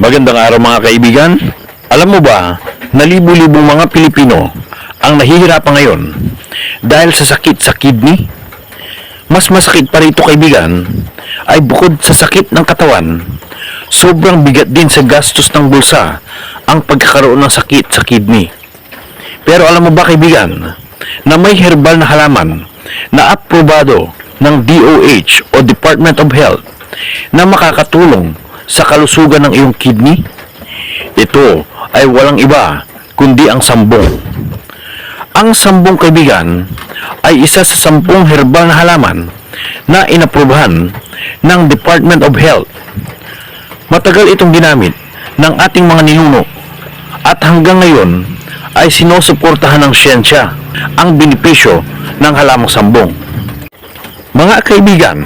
Magandang araw mga kaibigan. Alam mo ba na libu-libong mga Pilipino ang nahihirapan ngayon dahil sa sakit sa kidney? Mas masakit pa rito kaibigan ay bukod sa sakit ng katawan, sobrang bigat din sa gastos ng bulsa ang pagkakaroon ng sakit sa kidney. Pero alam mo ba kaibigan na may herbal na halaman na aprobado ng DOH o Department of Health na makakatulong sa kalusugan ng iyong kidney? Ito ay walang iba kundi ang sambong. Ang sambong kaibigan ay isa sa 10 herbal na halaman na inaprubahan ng Department of Health. Matagal itong ginamit ng ating mga ninuno at hanggang ngayon ay sinusuportahan ng siyensya ang benepisyo ng halamang sambong. Mga kaibigan,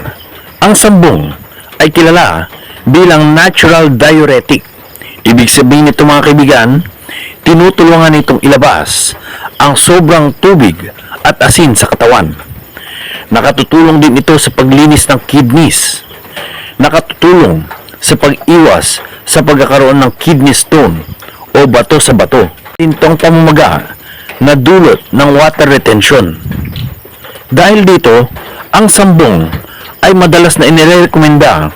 ang sambong ay kilala bilang natural diuretic. Ibig sabihin nito mga kaibigan, tinutulungan nitong ilabas ang sobrang tubig at asin sa katawan. Nakatutulong din ito sa paglinis ng kidneys. Nakatutulong sa pag-iwas sa pagkakaroon ng kidney stone o bato sa bato. Itong pamamaga na dulot ng water retention. Dahil dito, ang sambong ay madalas na inirekomenda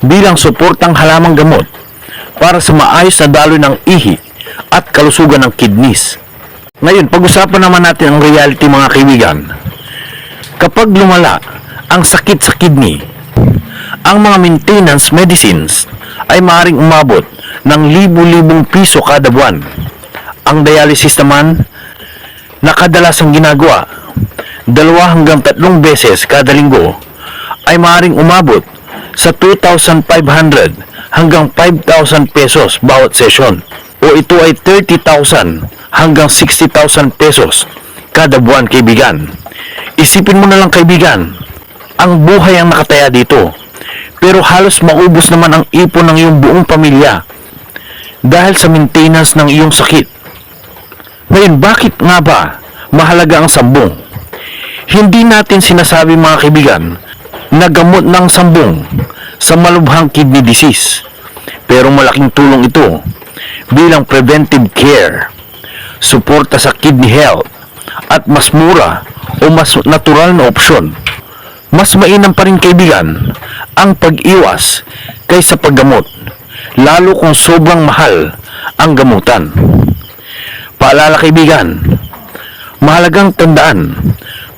bilang suportang halamang gamot para sa maayos na daloy ng ihi at kalusugan ng kidneys. Ngayon, pag-usapan naman natin ang reality mga kaibigan. Kapag lumala ang sakit sa kidney, ang mga maintenance medicines ay maaaring umabot ng libu-libong piso kada buwan. Ang dialysis naman na kadalasang ginagawa 2 hanggang 3 beses kada linggo ay maaaring umabot sa 2,500 hanggang 5,000 pesos bawat session, o ito ay 30,000 hanggang 60,000 pesos kada buwan kaibigan. Isipin mo na lang kaibigan, ang buhay ang nakataya dito, pero halos maubos naman ang ipon ng iyong buong pamilya dahil sa maintenance ng iyong sakit. Ngayon, bakit nga ba mahalaga ang sambong? Hindi natin sinasabi mga kaibigan na gamot ng sambong sa malubhang kidney disease, pero malaking tulong ito bilang preventive care, suporta sa kidney health, at mas mura o mas natural na opsyon. Mas mainam pa rin kaibigan ang pag-iwas kaysa paggamot, lalo kung sobrang mahal ang gamutan. Paalala kaibigan, mahalagang tandaan,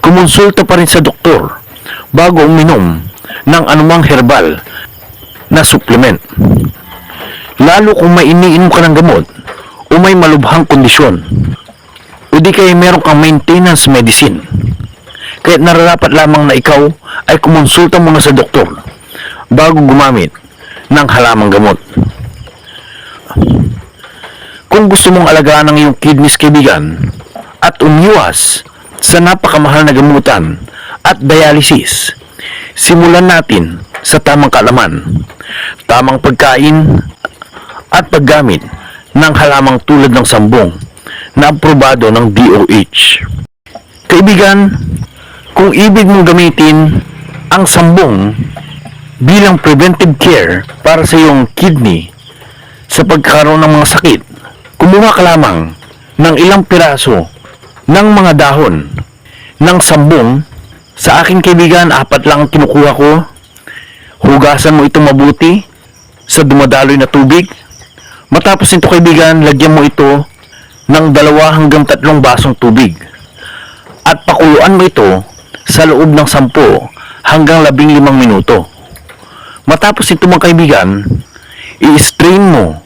kumonsulta pa rin sa doktor bago uminom ng anumang herbal na supplement, lalo kung may iniinom ka ng gamot o may malubhang kondisyon o di kaya meron kang maintenance medicine. Kaya nararapat lamang na ikaw ay kumonsulta muna sa doktor bago gumamit ng halamang gamot. Kung gusto mong alagaan ang iyong kidneys kaibigan at umiwas sa napakamahal na gamutan at dialysis, simulan natin sa tamang kaalaman, tamang pagkain at paggamit ng halamang tulad ng sambong na aprobado ng DOH. Kaibigan, kung ibig mong gamitin ang sambong bilang preventive care para sa iyong kidney sa pagkakaroon ng mga sakit, kumuha ka lamang ng ilang piraso ng mga dahon ng sambong. Sa akin kaibigan, 4 lang kinukuha ko. Hugasan mo ito mabuti sa dumadaloy na tubig. Matapos nito kaibigan, lagyan mo ito ng 2 hanggang 3 basong tubig at pakuluan mo ito sa loob ng 10 hanggang 15 minuto. Matapos ito mga kaibigan, i-strain mo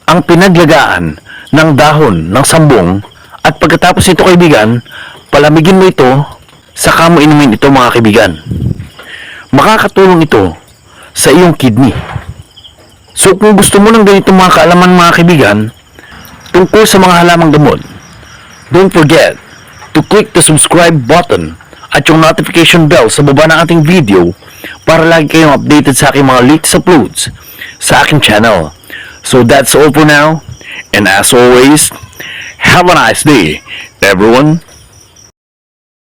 ang pinaglagaan ng dahon ng sambong at pagkatapos nito kaibigan, palamigin mo ito saka mo inumin ito mga kaibigan. Makakatulong ito sa iyong kidney. So kung gusto mo ng ganito mga kaalaman mga kaibigan tungkol sa mga halamang gamot, don't forget to click the subscribe button at yung notification bell sa baba ng ating video para lagi kayong updated sa aking mga latest uploads sa aking channel. So that's all for now, and as always, have a nice day everyone.